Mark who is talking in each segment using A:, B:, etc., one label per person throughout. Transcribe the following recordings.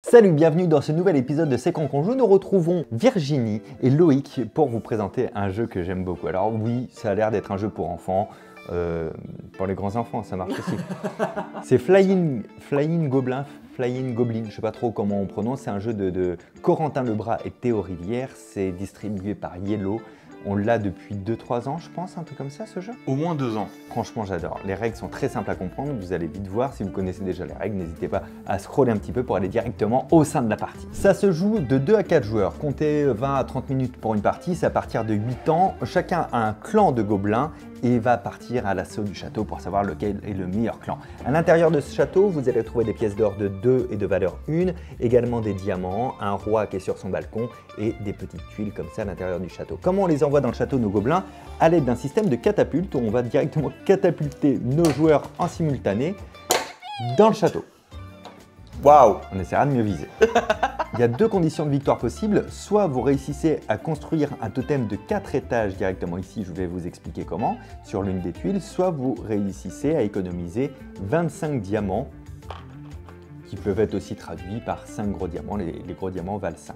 A: Salut, bienvenue dans ce nouvel épisode de C'est quand qu'on joue. Nous retrouvons Virginie et Loïc pour vous présenter un jeu que j'aime beaucoup. Alors oui, ça a l'air d'être un jeu pour enfants, pour les grands enfants, ça marche aussi. C'est Flying Goblin, je ne sais pas trop comment on prononce. C'est un jeu de Corentin Lebras et Théo Rivière. C'est distribué par Yellow. On l'a depuis 2-3 ans, je pense, un truc comme ça, ce jeu.
B: Au moins 2 ans.
A: Franchement, j'adore. Les règles sont très simples à comprendre, vous allez vite voir. Si vous connaissez déjà les règles, n'hésitez pas à scroller un petit peu pour aller directement au sein de la partie. Ça se joue de 2 à 4 joueurs. Comptez 20 à 30 minutes pour une partie, c'est à partir de 8 ans. Chacun a un clan de gobelins et va partir à l'assaut du château pour savoir lequel est le meilleur clan. À l'intérieur de ce château, vous allez trouver des pièces d'or de 2 et de valeur 1, également des diamants, un roi qui est sur son balcon et des petites tuiles comme ça à l'intérieur du château. Comment on les envoie dans le château, nos gobelins? À l'aide d'un système de catapulte où on va directement catapulter nos joueurs en simultané dans le château.
B: Waouh!
A: On essaiera de mieux viser. Il y a 2 conditions de victoire possibles. Soit vous réussissez à construire un totem de 4 étages directement ici, je vais vous expliquer comment, sur l'une des tuiles, soit vous réussissez à économiser 25 diamants, qui peuvent être aussi traduits par 5 gros diamants. Les gros diamants valent 5.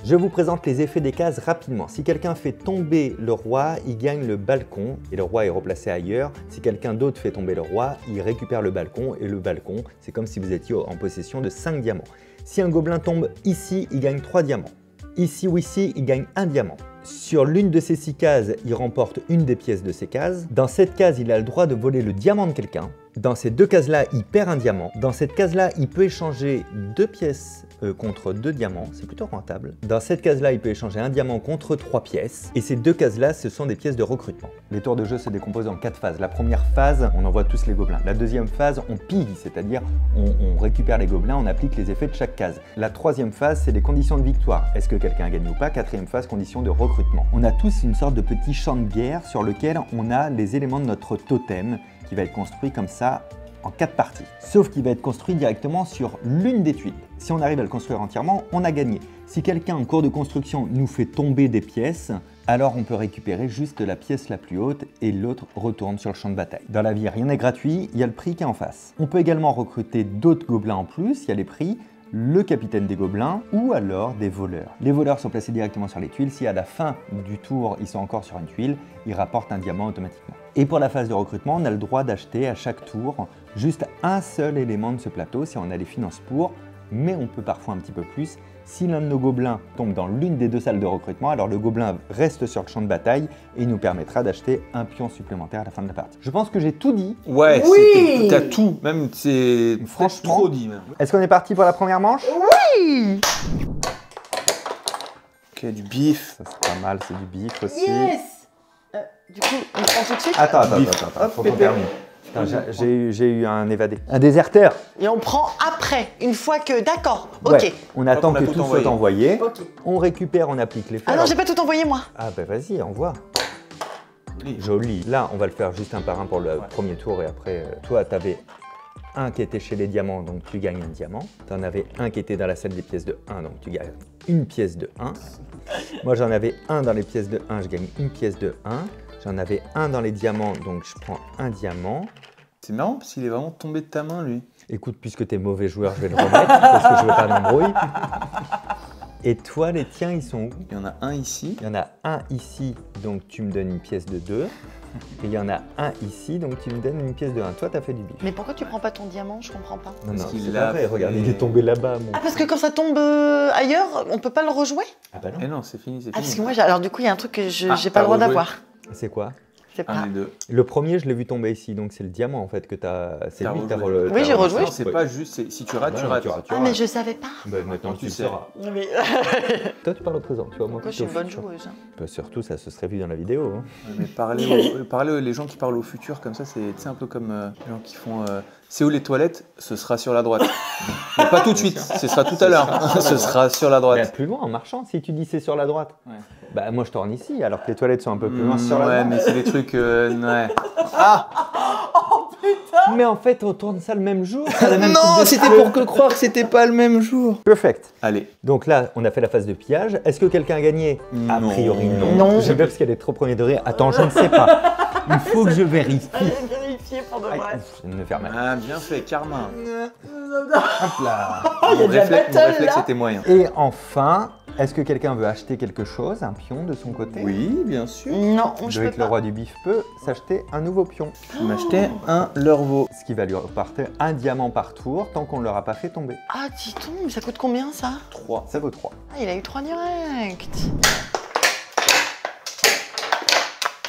A: Je vous présente les effets des cases rapidement. Si quelqu'un fait tomber le roi, il gagne le balcon et le roi est replacé ailleurs. Si quelqu'un d'autre fait tomber le roi, il récupère le balcon et le balcon, c'est comme si vous étiez en possession de 5 diamants. Si un gobelin tombe ici, il gagne 3 diamants. Ici ou ici, il gagne 1 diamant. Sur l'une de ces 6 cases, il remporte une des pièces de ces cases. Dans cette case, il a le droit de voler le diamant de quelqu'un. Dans ces 2 cases-là, il perd un diamant. Dans cette case-là, il peut échanger 2 pièces contre 2 diamants. C'est plutôt rentable. Dans cette case-là, il peut échanger un diamant contre 3 pièces. Et ces 2 cases-là, ce sont des pièces de recrutement. Les tours de jeu se décomposent en 4 phases. La première phase, on envoie tous les gobelins. La deuxième phase, on pille, c'est-à-dire on récupère les gobelins, on applique les effets de chaque case. La troisième phase, c'est les conditions de victoire. Est-ce que quelqu'un a gagné ou pas? Quatrième phase, conditions de recrutement. On a tous une sorte de petit champ de guerre sur lequel on a les éléments de notre totem qui va être construit comme ça en 4 parties. Sauf qu'il va être construit directement sur l'une des tuiles. Si on arrive à le construire entièrement, on a gagné. Si quelqu'un en cours de construction nous fait tomber des pièces, alors on peut récupérer juste la pièce la plus haute et l'autre retourne sur le champ de bataille. Dans la vie, rien n'est gratuit, il y a le prix qui est en face. On peut également recruter d'autres gobelins en plus, il y a les prix, le capitaine des gobelins ou alors des voleurs. Les voleurs sont placés directement sur les tuiles. Si à la fin du tour, ils sont encore sur une tuile, ils rapportent un diamant automatiquement. Et pour la phase de recrutement, on a le droit d'acheter à chaque tour juste un seul élément de ce plateau si on a les finances pour, mais on peut parfois un petit peu plus. Si l'un de nos gobelins tombe dans l'une des 2 salles de recrutement, alors le gobelin reste sur le champ de bataille et il nous permettra d'acheter un pion supplémentaire à la fin de la partie. Je pense que j'ai tout dit.
B: Ouais,
C: oui,
B: t'as tout, même c'est
A: franchement
B: trop dit même.
A: Est-ce qu'on est parti pour la première manche?
C: Oui.
B: Ok, du bif.
A: Ça c'est pas mal, c'est du bif aussi.
C: Yes. Du coup, on prend tout de suite.
A: Attends,
C: Hop,
A: faut qu'on
C: pépé.
A: termine. J'ai eu un évadé. Un déserteur.
C: Et on prend après, une fois que... D'accord,
A: Ouais,
C: ok.
A: on attend
B: On a
A: que
B: tout
A: tout
B: envoyé.
A: soit envoyé.
C: Ok.
A: On récupère, on applique les faits.
C: Ah non, j'ai pas tout envoyé moi.
A: Ah bah vas-y, envoie.
B: Joli.
A: Joli. Là, on va le faire juste un par un pour le premier tour et après, toi, t'avais un qui était chez les diamants, donc tu gagnes un diamant. T'en avais un qui était dans la salle des pièces de 1, donc tu gagnes une pièce de 1. Moi, j'en avais un dans les pièces de 1, je gagne une pièce de 1. J'en avais un dans les diamants, donc je prends un diamant.
B: C'est marrant parce qu'il est vraiment tombé de ta main lui.
A: Écoute, puisque t'es mauvais joueur, je vais le remettre parce que je veux pas d'embrouille. Et toi, les tiens, ils sont où?
B: Il y en a un ici.
A: Il y en a un ici, donc tu me donnes une pièce de 2. Et il y en a un ici, donc tu me donnes une pièce de 1. Toi, t'as fait du bif.
C: Mais pourquoi tu prends pas ton diamant? Je comprends pas.
A: Non,
B: Parce
A: non,
B: qu'il
A: c'est
B: l'a
A: pas vrai.
B: fait.
A: Regarde, il est tombé là-bas, mon.
C: Ah, parce que quand ça tombe ailleurs, on peut pas le rejouer?
A: Ah bah
B: Eh
A: non.
B: non, c'est fini, c'est
C: Ah, parce
B: fini.
C: que moi, alors du coup, il y a un truc que j'ai
B: Ah,
C: pas
B: t'as
C: le droit
B: rejoué.
C: d'avoir.
A: C'est quoi?
C: Je sais
B: Un
C: pas.
B: des deux.
A: Le premier, je l'ai vu tomber ici, donc c'est le diamant en fait que t'as. C'est
B: T'as
A: lui que t'as
B: rejoué.
C: Oui, j'ai rejoué.
B: Non, c'est pas juste, si tu rates,
A: Bah
B: tu
A: non,
B: rates.
A: tu
C: Ah, mais je savais pas.
A: Bah, maintenant
B: Non,
A: tu
B: tu
A: le
B: sais.
A: sauras.
C: Mais...
A: Toi, tu parles au présent, tu vois. Moi,
C: Pourquoi je
A: plutôt
C: suis une
A: au
C: bonne
A: futur.
C: joueuse, hein.
A: Bah, surtout, ça se serait vu dans la vidéo. Hein.
B: Mais les gens qui parlent au futur comme ça, c'est un peu comme les gens qui font c'est où les toilettes? Ce sera sur la droite. Mais pas tout de suite, ce sera tout à l'heure. Ce sera sur la
A: Mais
B: droite.
A: plus loin en marchant, si tu dis c'est sur la droite.
B: Ouais.
A: Bah moi je tourne ici, alors que les toilettes sont un peu plus loin sur la
B: Ouais,
A: droite.
B: mais c'est des trucs. Ouais.
A: Mais en fait, on tourne ça le même jour. à la même coupe
B: Non,
A: de
B: c'était
A: cheveux.
B: pour que croire que c'était pas le même jour.
A: Perfect.
B: Allez.
A: Donc là, on a fait la phase de pillage. Est-ce que quelqu'un a gagné? A
B: Non.
A: priori, non.
C: Non.
A: J'ai peur parce qu'elle est trop premier degré. Attends, je ne sais pas. Il faut que je vérifie.
C: Allez, vérifier. chier pour de
A: Aïe,
C: vrai.
A: ouf, je viens de me faire mal.
B: Ah, bien fait, karma.
A: Hop là.
C: il y a
B: Mon
C: de la
B: réflexe,
C: battle, là.
B: était moyen.
A: Et enfin, est-ce que quelqu'un veut acheter quelque chose, un pion de son côté?
B: Oui, bien sûr.
C: Non, je peux
A: Loïc, le
C: pas.
A: roi du bif, peut s'acheter un nouveau pion.
B: Je m'achetais un Lurvo.
A: Ce qui va lui repartir un diamant par tour tant qu'on ne l'aura pas fait tomber.
C: Ah, dis-donc, mais ça coûte combien ça?
B: 3.
A: Ça vaut 3.
C: Ah, il a eu 3 directs.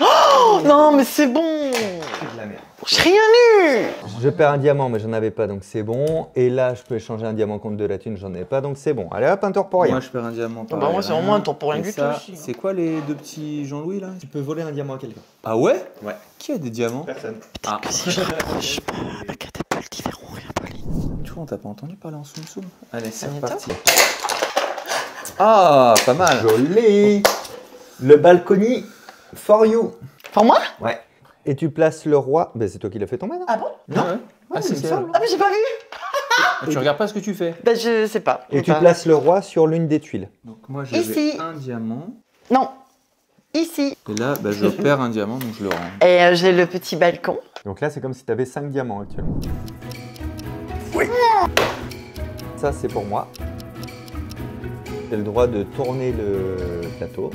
C: Oh non, mais c'est bon.
A: de la merde.
C: J'ai rien eu.
A: Je perds un diamant, mais j'en avais pas, donc c'est bon. Et là, je peux échanger un diamant contre de la thune, j'en ai pas, donc c'est bon. Allez hop, un tour pour rien.
B: Moi, je perds un diamant.
C: Bah, moi, c'est au moins un tour pour rien
B: Et
C: du
B: ça,
C: tout aussi.
B: C'est quoi les deux petits Jean-Louis là?
A: Tu peux voler un diamant à quelqu'un.
B: Ah ouais?
A: Ouais.
B: Qui a des diamants?
A: Personne.
B: Ah.
C: Si je rapproche pas, Bacat pas le différent, rien, Pauline.
B: Tu vois, on t'a pas entendu parler en soum soum? Allez, c'est
C: On est
B: reparti. Ah, pas mal.
A: Joli. Le balcony for you.
C: Pour moi?
A: Ouais. Et tu places le roi. Ben, c'est toi qui l'as fait tomber, non?
C: Ah bon?
B: Non. Ouais. Ah,
A: il
B: c'est
A: me
B: ça.
A: semble.
C: Ah, mais j'ai pas vu.
B: Ah, tu regardes pas ce que tu fais.
C: Bah, je sais pas.
A: Et
C: J'ai
A: tu
C: pas-
A: places le roi sur l'une des tuiles.
B: Donc moi, j'avais
C: Ici.
B: un diamant.
C: Non. Ici.
B: Et là, bah, je perds un diamant, donc je le rends.
C: Et j'ai le petit balcon.
A: Donc là, c'est comme si tu avais 5 diamants actuellement. Oui. Ça, c'est pour moi. J'ai le droit de tourner le plateau.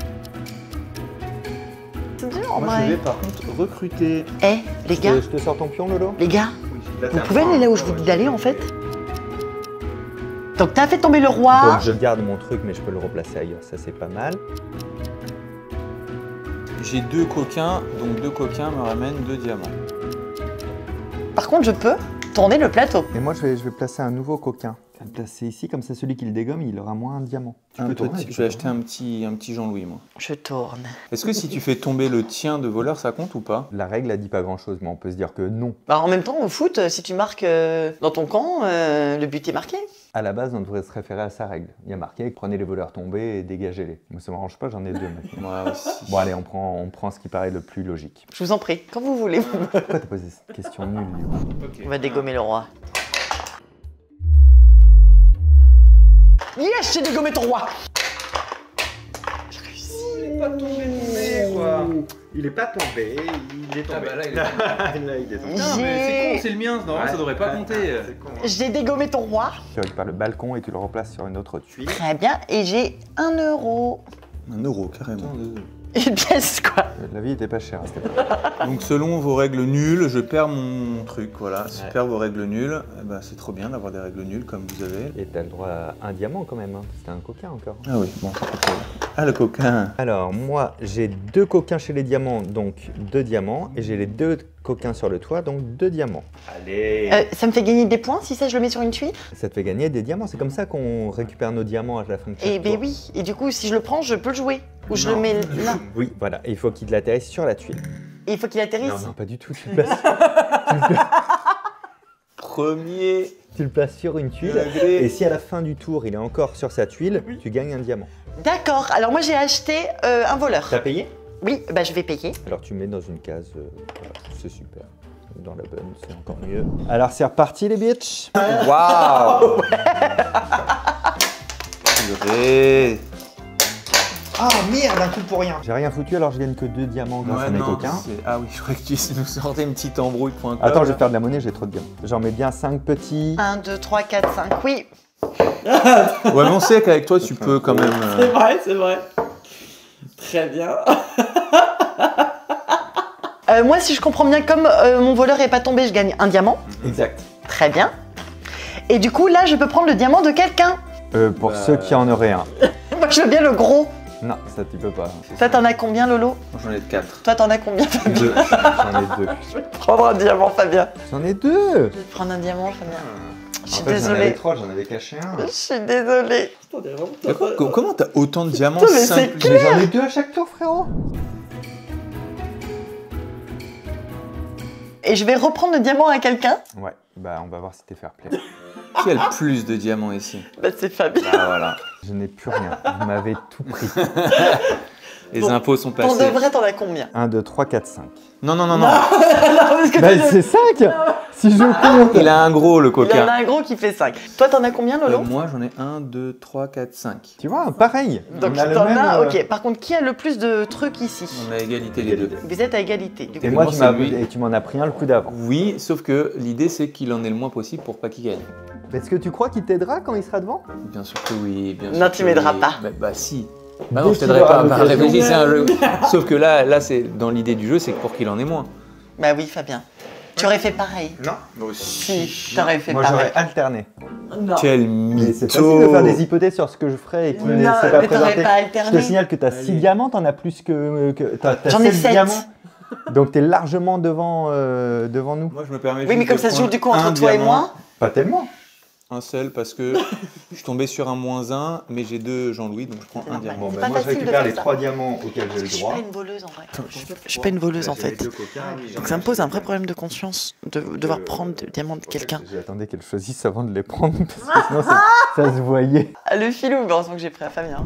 C: C'est dur, en
B: Moi, je
C: vrai.
B: vais par contre recruter.
C: Eh, les gars,
A: Je te sors ton pion, Lolo?
C: les gars, vous pouvez aller là où je vous dis d'aller, en fait? Donc, t'as fait tomber le roi.
A: Donc je garde mon truc, mais je peux le replacer ailleurs. Ça, c'est pas mal.
B: J'ai 2 coquins, donc 2 coquins me ramènent 2 diamants.
C: Par contre, je peux tourner le plateau.
A: Et moi, je vais placer un nouveau coquin. Je vais le placer ici, comme ça, celui qui le dégomme, il aura moins un diamant. Tu peux tourner, tu
B: Je
A: peux
B: vais acheter un petit Jean-Louis, moi.
C: Je tourne.
B: Est-ce que si tu fais tomber le tien de voleur, ça compte ou pas?
A: La règle, elle dit pas grand-chose, mais on peut se dire que non.
C: Bah, en même temps, au foot, si tu marques dans ton camp, le but est marqué.
A: À la base, on devrait se référer à sa règle. Il y a marqué, prenez les voleurs tombés et dégagez-les. Moi, ça m'arrange pas, j'en ai 2 maintenant.
B: Moi aussi.
A: Bon, allez, on prend ce qui paraît le plus logique.
C: Je vous en prie, quand vous voulez.
A: Pourquoi t'as posé cette question nulle, du coup?
C: On va dégommer le roi. Yes, j'ai dégommé ton roi. J'ai réussi.
A: Il est pas tombé, il est
B: Ah bah là, il est
A: Là, il est tombé.
B: Non, mais c'est con, c'est le mien,
A: Ouais.
B: ça devrait pas compter.
C: J'ai dégommé ton roi.
A: Tu récupères le balcon et tu le replaces sur une autre tuile.
C: Très bien, et j'ai 1 euro.
B: 1 euro, carrément.
C: Une pièce, quoi.
A: La vie était pas chère à cette époque.
B: Donc selon vos règles nulles, je perds mon truc, voilà. Si je perds vos règles nulles, eh ben, c'est trop bien d'avoir des règles nulles comme vous avez.
A: Et t'as le droit à un diamant quand même, hein. C'était un coquin encore.
B: Ah oui, bon, ça fait plaisir. Ah, le coquin.
A: Alors, moi, j'ai 2 coquins chez les diamants, donc 2 diamants. Et j'ai les 2 coquins sur le toit, donc 2 diamants. Allez.
C: Ça me fait gagner des points si ça je le mets sur une tuile?
A: Ça te fait gagner des diamants. C'est comme ça qu'on récupère nos diamants à la fin de chaque
C: Eh ben
A: tour.
C: oui. Et du coup, si je le prends, je peux le jouer. Ou je
B: Non.
C: le mets là.
A: Oui, voilà. Et il faut qu'il atterrisse sur la tuile.
C: Et il faut qu'il atterrisse.
A: Non, pas du tout. Tu le places,
B: Premier
A: tu le places sur une tuile.
B: degré.
A: Et si à la fin du tour, il est encore sur sa tuile, tu gagnes un diamant.
C: D'accord. Alors moi, j'ai acheté un voleur.
A: T'as payé?
C: Oui, bah je vais payer.
A: Alors tu mets dans une case, voilà, c'est super. Dans la bonne, c'est encore mieux. Alors c'est reparti les bitches.
B: Waouh. Purée.
A: Ah merde, un coup pour rien. J'ai rien foutu alors je gagne que 2 diamants grâce à mes coquins.
B: Ah oui, je croyais que tu nous sortais une petite embrouille pour un club.
A: Attends, je vais faire de la monnaie, j'ai trop de diamants. J'en mets bien 5 petits.
C: 1, 2, 3, 4, 5. Oui.
B: Ouais, mais on sait qu'avec toi, tu peux quand même.
D: C'est vrai. Très bien.
C: Moi, si je comprends bien, comme mon voleur est pas tombé, je gagne un diamant.
A: Exact.
C: Très bien. Et du coup, là, je peux prendre le diamant de quelqu'un.
A: Pour ceux qui en auraient un.
C: Moi, je veux bien le gros.
A: Non, ça tu peux pas.
C: Toi, t'en as combien, Lolo?
B: Moi, j'en ai 4.
C: Toi, t'en as combien, Fabien?
A: 2. J'en ai 2.
C: Je vais prendre un diamant, Fabien.
A: J'en ai 2.
C: Je vais prendre un diamant, Fabien. Je suis désolée.
A: 3, j'en avais caché un.
C: Je suis désolée.
D: Putain, t'es vraiment top.
B: Comment t'as autant de diamants
C: Putain, mais c'est
B: simples?
C: clair.
A: J'en ai 2 à chaque tour, frérot.
C: Et je vais reprendre le diamant à quelqu'un.
A: Ouais, bah on va voir si t'es fair play.
B: Qui a le plus de diamants ici?
C: Bah, c'est Fabien.
B: Ah voilà.
A: Je n'ai plus rien. Vous m'avez tout pris.
B: Les
C: Bon,
B: impôts sont
C: Pour
B: passés.
C: de vrai, t'en as combien?
A: 1, 2, 3, 4, 5.
B: Non, non, non, non.
C: Non, parce que
A: Bah,
C: t'as-
A: c'est 5 si je compte.
B: Il a un gros, le
C: il y en
B: coquin.
C: a un gros qui fait 5. Toi, t'en as combien, Lolo?
B: Moi, j'en ai 1, 2, 3, 4, 5.
A: Tu vois, pareil.
C: Donc,
A: On a le
C: t'en
A: même,
C: as, ok. Par contre, qui a le plus de trucs ici?
B: On a égalité les deux.
C: Vous êtes à égalité. Du coup.
A: Et moi,
B: moi,
A: tu
B: c'est
A: m'as-
B: lui.
A: et tu m'en as pris un le coup d'avant.
B: Oui, sauf que l'idée, c'est qu'il en ait le moins possible pour pas qu'il gagne.
A: Est-ce que tu crois qu'il t'aidera quand il sera devant?
B: Bien sûr que oui, bien sûr.
C: Non,
B: que
C: tu m'aideras
B: oui.
C: pas.
B: Bah si. Bah non,
A: Dès
B: je t'aiderai
A: qu'il
B: pas.
A: aura
B: Bah,
A: l'occasion.
B: réfléchis, c'est un jeu. Sauf que là c'est dans l'idée du jeu, c'est pour qu'il en ait moins.
C: Bah oui, Fabien. Tu aurais fait pareil.
A: Non.
B: Moi
C: Si, t'aurais fait
A: Moi,
C: pareil.
A: j'aurais alterné.
C: Non.
B: Quel
A: Mais c'est
B: mytho.
A: facile de faire des hypothèses sur ce que je ferai et qui ne
C: Non,
A: s'est pas
C: mais t'aurais
A: présenté.
C: pas
A: Je te
C: alterné.
A: signale que tu as 6 diamants, t'en as plus que t'as
C: J'en ai
A: 7
C: sept.
A: diamants. Donc tu es largement devant nous.
B: Moi je me permets
C: Oui,
B: juste
C: mais comme
B: de
C: ça se joue
B: prendre
C: du coup entre
B: un
C: toi et
B: diamant,
C: moi.
A: Pas tellement.
B: Un seul parce que je suis tombé sur un -1, mais j'ai 2 Jean-Louis, donc je prends
C: C'est
B: un
C: normal.
B: diamant.
C: C'est pas facile de faire ça.
A: diamants auxquels j'ai
C: Je suis pas une voleuse en vrai. Je suis pas une voleuse en fait. Donc ça me pose un vrai problème de conscience de devoir prendre des diamants de quelqu'un.
A: J'attendais qu'elle choisisse avant de les prendre parce que sinon ça se voyait.
C: Ah, le filou, heureusement que j'ai pris à Fabien.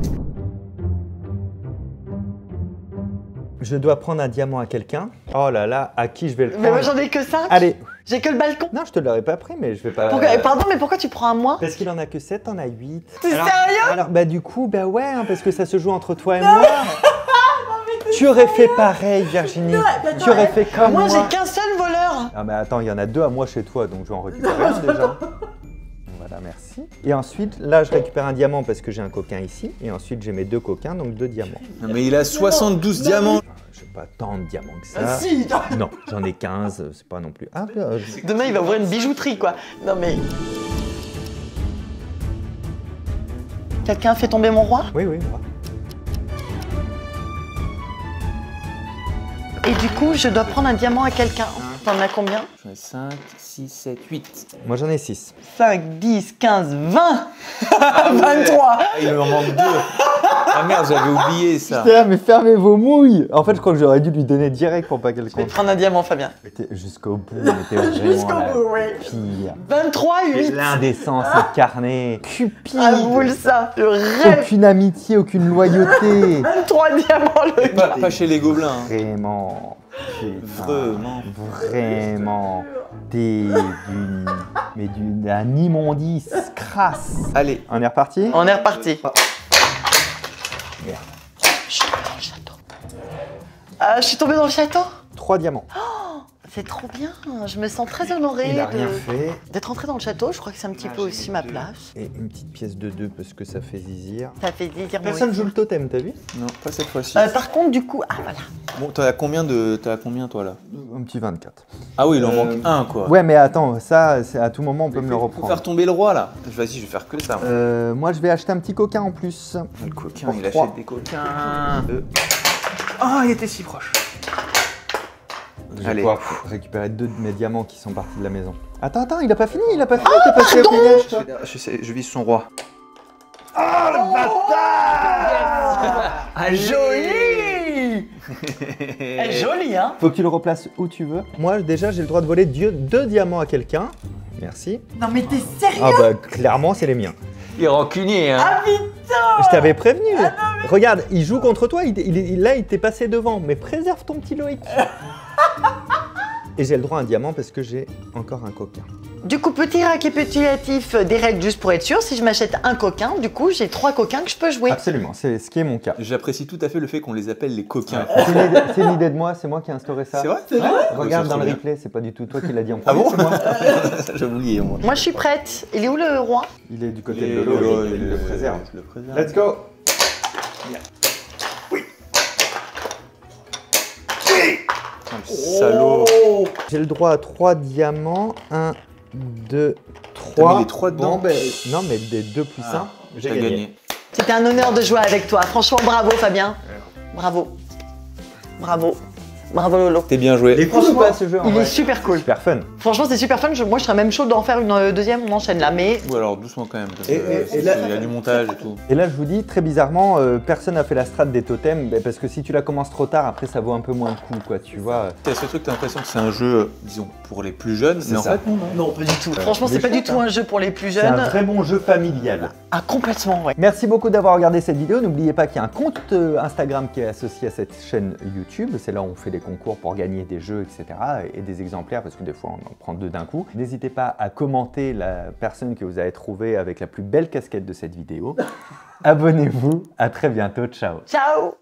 A: Je dois prendre un diamant à quelqu'un. Oh là là, à qui je vais le
C: Mais moi
A: prendre?
C: j'en ai que 5.
A: Allez.
C: J'ai que le balcon.
A: Non, je te l'aurais pas pris, mais je vais pas.
C: Pardon, mais pourquoi tu prends un moi?
A: Parce qu'il en a que 7, t'en as 8.
C: T'es sérieux?
A: Alors bah du coup, bah ouais, hein, parce que ça se joue entre toi et moi. Tu aurais fait pareil, Virginie. Tu aurais fait comme moi.
C: Moi j'ai qu'un seul voleur.
A: Ah mais attends, il y en a 2 à moi chez toi, donc je vais en récupérer un déjà. Voilà, merci. Et ensuite, là, je récupère un diamant parce que j'ai un coquin ici. Et ensuite, j'ai mes 2 coquins, donc 2 diamants.
B: Non, mais il a 72 diamants.
A: J'ai pas tant de diamants que ça.
C: Ah, si.
A: Non, j'en ai 15, c'est pas non plus. Ah,
C: Demain il va ouvrir une bijouterie quoi. Non mais. Quelqu'un a fait tomber mon roi?
A: oui, oui. Moi.
C: Et du coup, je dois prendre un diamant à quelqu'un. T'en as combien?
B: J'en ai 5, 6, 7, 8.
A: Moi, j'en ai 6.
C: 5, 10, 15, 20 23.
B: Ah, il me manque 2. Ah merde, j'avais oublié ça.
A: Putain, mais fermez vos mouilles. En fait, je crois que j'aurais dû lui donner direct pour pas qu'elle
C: Je vais
A: compte.
C: prendre un diamant, Fabien.
A: Jusqu'au bout, mais t'es vraiment la
C: ouais.
A: pire.
C: 23, 8.
A: L'indécence incarnée. Cupide.
C: Avoue ça, je rêve.
A: Aucune amitié, aucune loyauté.
C: 23 diamants, le gars.
B: Pas chez les gobelins. hein.
A: Vraiment. Putain,
B: Vraiment.
A: Vraiment. T'es d'un immondice crasse.
B: Allez.
A: On est reparti?
C: On est reparti.
A: Merde.
C: Je suis tombée dans le château. Ah, je suis tombée dans le château?
A: 3 diamants.
C: C'est trop bien. Je me sens très honorée
A: Il a rien fait.
C: d'être entrée dans le château. Je crois que c'est un petit peu aussi ma place.
A: Et une petite pièce de 2 parce que ça fait zizir.
C: Ça fait désir. moi
A: Personne
C: aussi.
A: joue le totem, t'as vu?
B: Non, pas cette fois-ci.
C: Par contre, du coup, ah voilà.
B: Bon, t'as combien toi là?
A: Un petit 24.
B: Ah oui, il en manque un quoi.
A: Ouais, mais attends, ça, à tout moment, on peut me le
B: Faut
A: reprendre.
B: faire tomber le roi là. Vas-y, je vais faire que ça. moi.
A: Moi, je vais acheter un petit coquin en plus.
B: Le coquin,
A: pour
B: il
A: trois.
B: achète des coquins. Oh, il était si proche.
A: Je vais
B: Allez.
A: pouvoir récupérer 2 de mes diamants qui sont partis de la maison. Attends, il a pas fini, t'es passé au piège, toi.
B: Je vise son roi.
C: Ah, joli. Elle est jolie, hein.
A: Faut que tu le replaces où tu veux. Moi, déjà, j'ai le droit de voler 2 diamants à quelqu'un. Merci.
C: Non mais t'es sérieux?
A: Ah bah, clairement, c'est les miens.
B: Il est rancunier, hein.
C: Ah putain.
A: Je t'avais prévenu. Regarde, il joue contre toi, là, il t'est passé devant. Mais préserve ton petit Loïc. Et j'ai le droit à un diamant parce que j'ai encore un coquin.
C: Du coup, petit récapitulatif des règles juste pour être sûr. Si je m'achète un coquin, du coup, j'ai 3 coquins que je peux jouer.
A: Absolument, c'est ce qui est mon cas.
B: J'apprécie tout à fait le fait qu'on les appelle les coquins.
A: C'est une idée de moi, c'est moi qui ai instauré ça.
B: C'est vrai?
A: Ouais. Regarde
B: C'est
A: dans
B: trop
A: le
B: bien.
A: replay, c'est pas du tout toi qui l'as dit en
B: Ah
A: premier,
B: bon?
A: c'est moi.
B: J'ai oublié moi.
C: Moi, je suis prête. Il est où le roi?
A: Il est du côté de l'eau, il le préserve.
B: Je le préserve.
A: Let's go.
B: Oh, le salaud.
A: J'ai le droit à 3 diamants. 1, 2,
B: T'as
A: 3.
B: mis les 3 dedans?
A: Non, mais des 2 plus 1,
B: Ah,
A: j'ai
B: T'as
A: gagné.
B: gagné.
C: C'était un honneur de jouer avec toi. Franchement, bravo Fabien. Bravo. Bravo. Bravo Lolo.
B: T'es bien joué.
A: Il est cool ou pas ce jeu en
C: Il
A: vrai?
C: est super cool.
A: Super fun.
C: Franchement, c'est super fun. Moi, je serais même chaud d'en faire une deuxième. On enchaîne là, mais
B: Ou alors doucement quand même. Parce
A: Et
B: que
A: là-
B: il y a du montage et tout.
A: Et là, je vous dis, très bizarrement, personne n'a fait la strat des totems, parce que si tu la commences trop tard, après, ça vaut un peu moins le coup, quoi, tu vois.
B: T'as ce truc, t'as l'impression que c'est un jeu, disons, pour les plus jeunes, mais en
A: ça.
B: fait, non.
C: non, pas du tout. Franchement,
A: mais
C: c'est pas du
A: chouette,
C: tout
A: hein.
C: un jeu pour les plus
A: C'est un
C: jeunes.
A: très bon jeu familial.
C: Ah, complètement, ouais.
A: Merci beaucoup d'avoir regardé cette vidéo. N'oubliez pas qu'il y a un compte Instagram qui est associé à cette chaîne YouTube. C'est là où on fait des concours pour gagner des jeux, etc. et des exemplaires, parce que des fois, on en prend 2 d'un coup. N'hésitez pas à commenter la personne que vous avez trouvée avec la plus belle casquette de cette vidéo. Abonnez-vous. À très bientôt. Ciao.
C: Ciao.